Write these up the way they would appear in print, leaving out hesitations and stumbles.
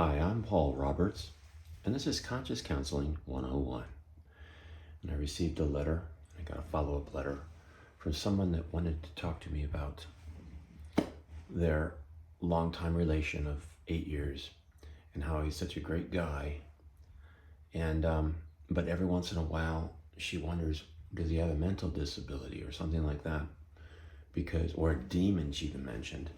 Hi, I'm Paul Roberts, and this is Conscious Counseling 101. And I received a letter, I got a follow-up letter from someone that wanted to talk to me about their longtime relation of 8 years and how he's such a great guy. And but every once in a while, she wonders, does he have a mental disability or something like that? Or a demon, she even mentioned,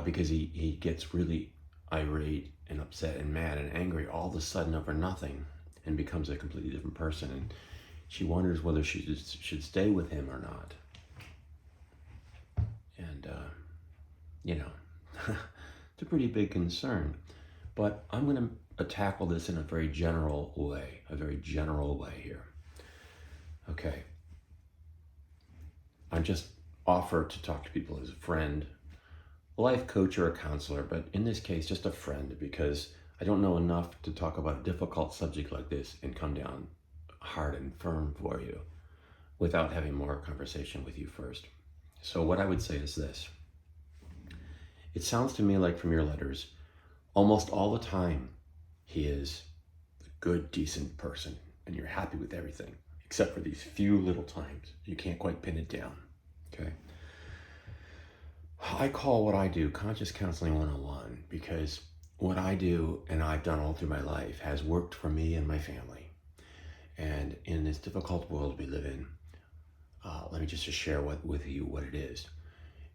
because he gets really irate and upset and mad and angry all of a sudden over nothing and becomes a completely different person. And she wonders whether she should stay with him or not. And, it's a pretty big concern. But I'm going to tackle this in a very general way here. Okay. I'm just offered to talk to people as a friend, a life coach or a counselor, but in this case, just a friend, because I don't know enough to talk about a difficult subject like this and come down hard and firm for you without having more conversation with you first. So what I would say is this. It sounds to me like from your letters, almost all the time, he is a good, decent person and you're happy with everything, except for these few little times. You can't quite pin it down, okay? I call what I do Conscious Counseling 101 because what I do and I've done all through my life has worked for me and my family. And in this difficult world we live in, let me just share with you what it is.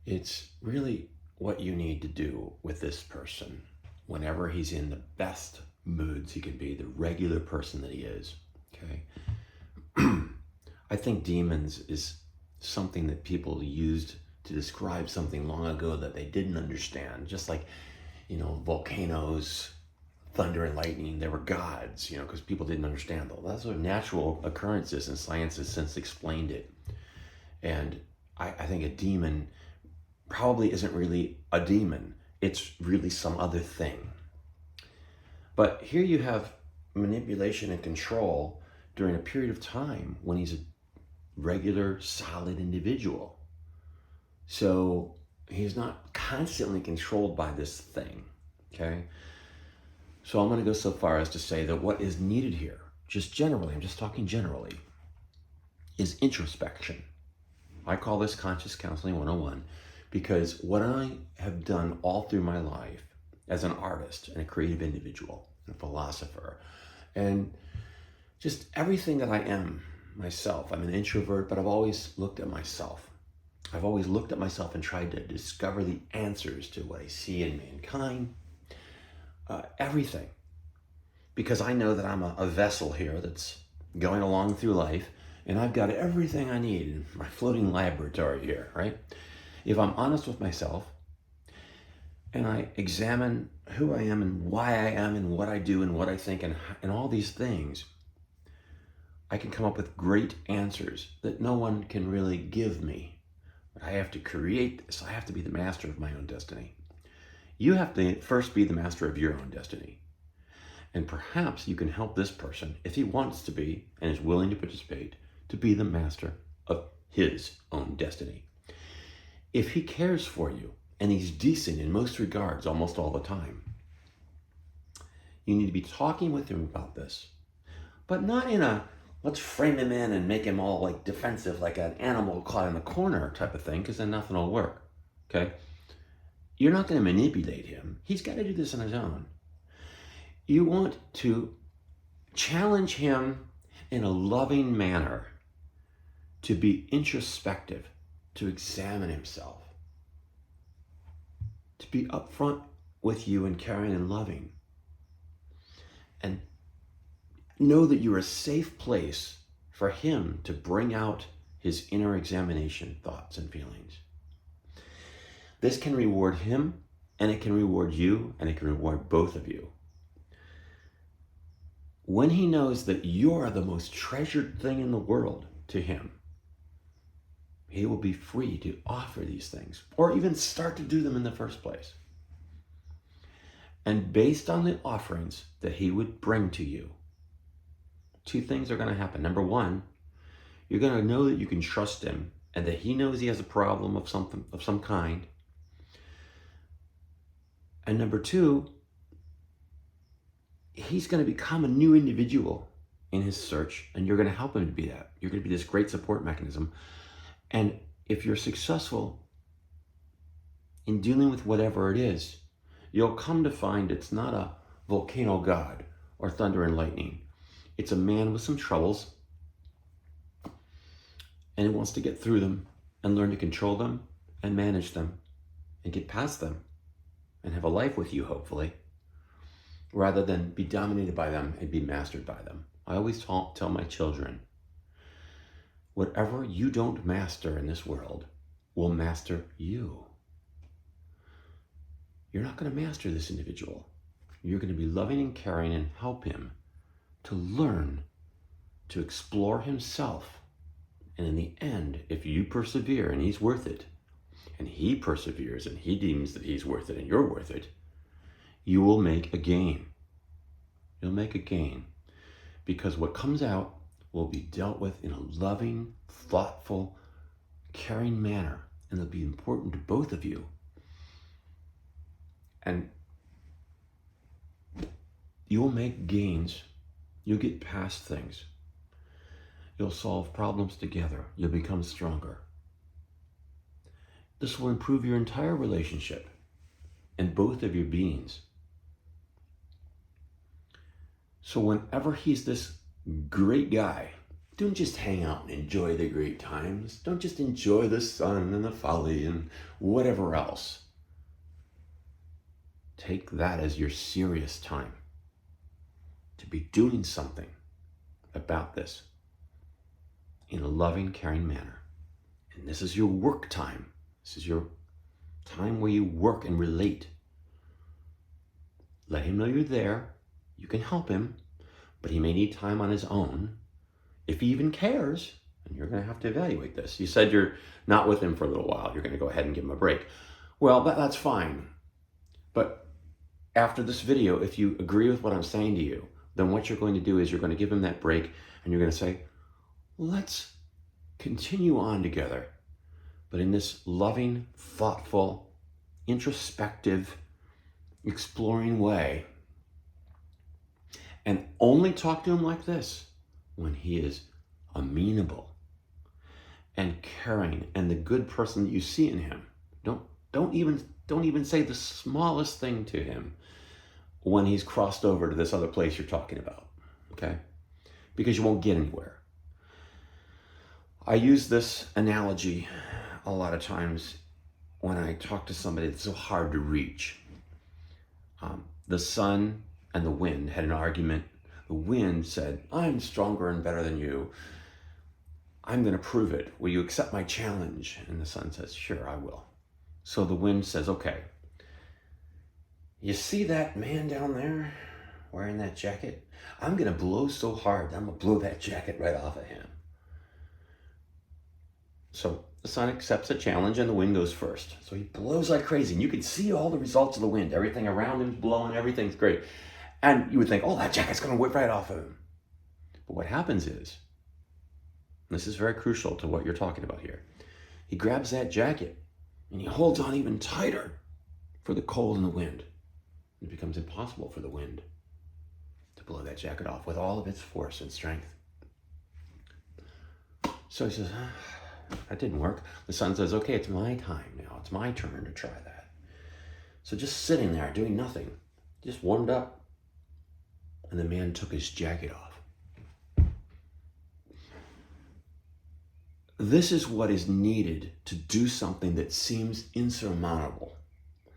It's really what you need to do with this person whenever he's in the best moods he can be, the regular person that he is, okay? I think demons is something that people used to describe something long ago that they didn't understand. Just like, volcanoes, thunder and lightning, they were gods, because people didn't understand them. Those are natural occurrences and science has since explained it. And I think a demon probably isn't really a demon. It's really some other thing. But here you have manipulation and control during a period of time when he's a regular, solid individual. So he's not constantly controlled by this thing, okay? So I'm going to go so far as to say that what is needed here, just generally, I'm just talking generally, is introspection. I call this Conscious Counseling 101 because what I have done all through my life as an artist and a creative individual, a philosopher, and just everything that I am myself. I'm an introvert, but I've always looked at myself. I've always looked at myself and tried to discover the answers to what I see in mankind, everything. Because I know that I'm a vessel here that's going along through life, and I've got everything I need in my floating laboratory here, right? If I'm honest with myself, and I examine who I am and why I am and what I do and what I think and all these things, I can come up with great answers that no one can really give me. But I have to create this. I have to be the master of my own destiny. You have to first be the master of your own destiny. And perhaps you can help this person, if he wants to be and is willing to participate, to be the master of his own destiny. If he cares for you, and he's decent in most regards almost all the time, you need to be talking with him about this. But not in a, let's frame him in and make him all like defensive, like an animal caught in the corner type of thing, because then nothing will work, okay? You're not going to manipulate him. He's got to do this on his own. You want to challenge him in a loving manner to be introspective, to examine himself, to be upfront with you and caring and loving, and know that you're a safe place for him to bring out his inner examination thoughts and feelings. This can reward him, and it can reward you, and it can reward both of you. When he knows that you're the most treasured thing in the world to him, he will be free to offer these things, or even start to do them in the first place. And based on the offerings that he would bring to you, two things are going to happen. Number one, you're going to know that you can trust him and that he knows he has a problem of some kind. And number two, he's going to become a new individual in his search, and you're going to help him to be that. You're going to be this great support mechanism. And if you're successful in dealing with whatever it is, you'll come to find it's not a volcano god or thunder and lightning. It's a man with some troubles, and he wants to get through them and learn to control them and manage them and get past them and have a life with you, hopefully, rather than be dominated by them and be mastered by them. I always tell my children, whatever you don't master in this world will master you. You're not going to master this individual. You're going to be loving and caring and help him to learn to explore himself. And in the end, if you persevere and he's worth it, and he perseveres and he deems that he's worth it and you're worth it, you will make a gain. You'll make a gain, because what comes out will be dealt with in a loving, thoughtful, caring manner, and it'll be important to both of you. And you'll make gains. You'll get past things. You'll solve problems together. You'll become stronger. This will improve your entire relationship and both of your beings. So whenever he's this great guy, don't just hang out and enjoy the great times. Don't just enjoy the sun and the folly and whatever else. Take that as your serious time to be doing something about this in a loving, caring manner. And this is your work time. This is your time where you work and relate. Let him know you're there. You can help him, but he may need time on his own, if he even cares. And you're going to have to evaluate this. You said you're not with him for a little while. You're going to go ahead and give him a break. Well, that's fine. But after this video, if you agree with what I'm saying to you, then what you're going to do is you're going to give him that break, and you're going to say, let's continue on together, but in this loving, thoughtful, introspective, exploring way. And only talk to him like this when he is amenable and caring and the good person that you see in him. Don't even say the smallest thing to him when he's crossed over to this other place you're talking about, okay? Because you won't get anywhere. I use this analogy a lot of times when I talk to somebody that's so hard to reach. The sun and the wind had an argument. The wind said, I'm stronger and better than you. I'm going to prove it. Will you accept my challenge? And the sun says, sure, I will. So the wind says, okay, you see that man down there wearing that jacket? I'm going to blow so hard, I'm going to blow that jacket right off of him. So the sun accepts the challenge and the wind goes first. So he blows like crazy, and you can see all the results of the wind. Everything around him's blowing, everything's great. And you would think, oh, that jacket's going to whip right off of him. But what happens is, and this is very crucial to what you're talking about here, he grabs that jacket and he holds on even tighter for the cold and the wind. It becomes impossible for the wind to blow that jacket off with all of its force and strength. So he says, that didn't work. The sun says, okay, it's my time now. It's my turn to try that. So just sitting there doing nothing, just warmed up, and the man took his jacket off. This is what is needed to do something that seems insurmountable.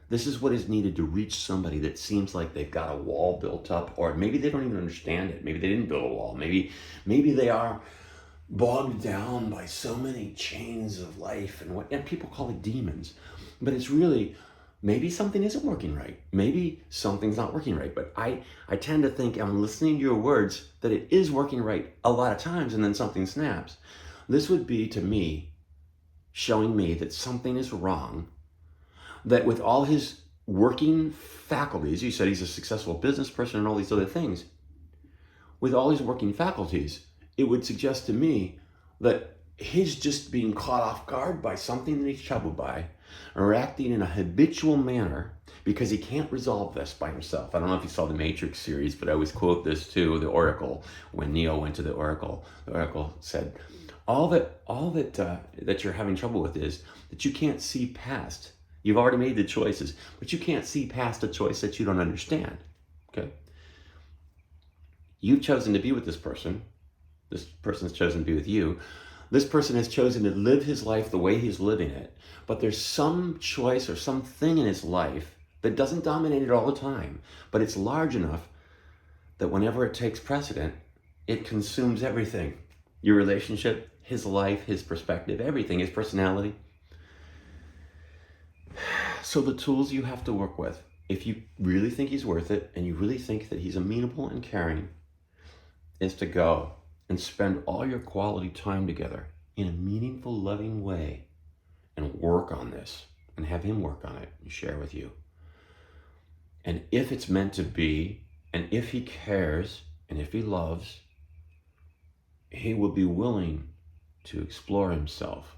This is what is needed to reach somebody that seems like they've got a wall built up, or maybe they don't even understand it. Maybe they didn't build a wall. Maybe they are bogged down by so many chains of life and people call it demons. But it's really, maybe something isn't working right. Maybe something's not working right. But I tend to think, I'm listening to your words, that it is working right a lot of times, and then something snaps. This would be, to me, showing me that something is wrong, that with all his working faculties, you said he's a successful business person and all these other things, with all his working faculties, it would suggest to me that he's just being caught off guard by something that he's troubled by, or acting in a habitual manner because he can't resolve this by himself. I don't know if you saw the Matrix series, but I always quote this too, the Oracle. When Neo went to the Oracle said, all that you're having trouble with is that you can't see past. You've already made the choices, but you can't see past a choice that you don't understand. Okay? You've chosen to be with this person. This person's chosen to be with you. This person has chosen to live his life the way he's living it. But there's some choice or something in his life that doesn't dominate it all the time, but it's large enough that whenever it takes precedent, it consumes everything. Your relationship, his life, his perspective, everything, his personality. So the tools you have to work with, if you really think he's worth it and you really think that he's amenable and caring, is to go and spend all your quality time together in a meaningful, loving way and work on this and have him work on it and share with you. And if it's meant to be, and if he cares, and if he loves, he will be willing to explore himself.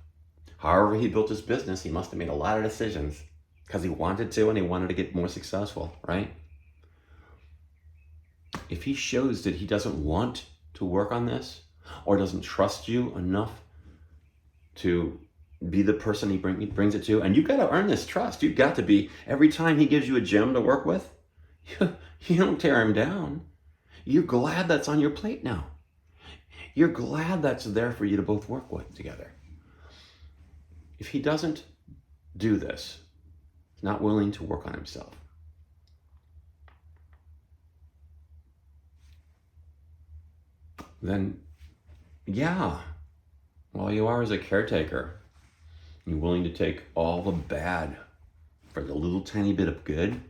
However he built his business, he must have made a lot of decisions because he wanted to and he wanted to get more successful, right? If he shows that he doesn't want to work on this or doesn't trust you enough to be the person he brings it to, and you've got to earn this trust. You've got to be, every time he gives you a gem to work with, you don't tear him down. You're glad that's on your plate now. You're glad that's there for you to both work with together. If he doesn't do this, he's not willing to work on himself, then yeah, well, you are as a caretaker. You're willing to take all the bad for the little tiny bit of good.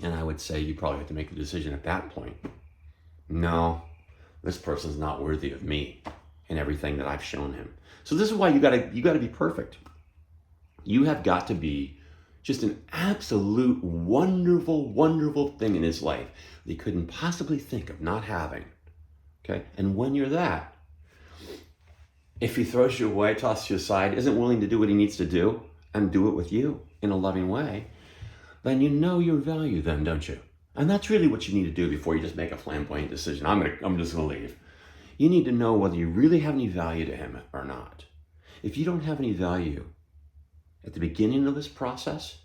And I would say you probably have to make the decision at that point. No, this person's not worthy of me and everything that I've shown him. So this is why you gotta be perfect. You have got to be just an absolute wonderful, wonderful thing in his life that he couldn't possibly think of not having. Okay? And when you're that, if he throws you away, tosses you aside, isn't willing to do what he needs to do, and do it with you in a loving way, then you know your value then, don't you? And that's really what you need to do before you just make a flamboyant decision. I'm just gonna leave. You need to know whether you really have any value to him or not. If you don't have any value at the beginning of this process,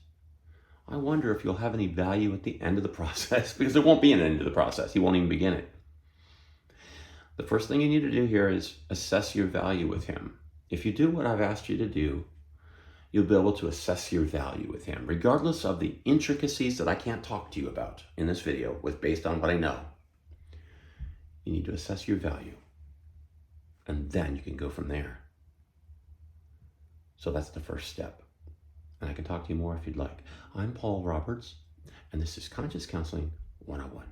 I wonder if you'll have any value at the end of the process, because there won't be an end to the process. He won't even begin it. The first thing you need to do here is assess your value with him. If you do what I've asked you to do, you'll be able to assess your value with him, regardless of the intricacies that I can't talk to you about in this video based on what I know. You need to assess your value, and then you can go from there. So that's the first step. And I can talk to you more if you'd like. I'm Paul Roberts, and this is Conscious Counseling 101.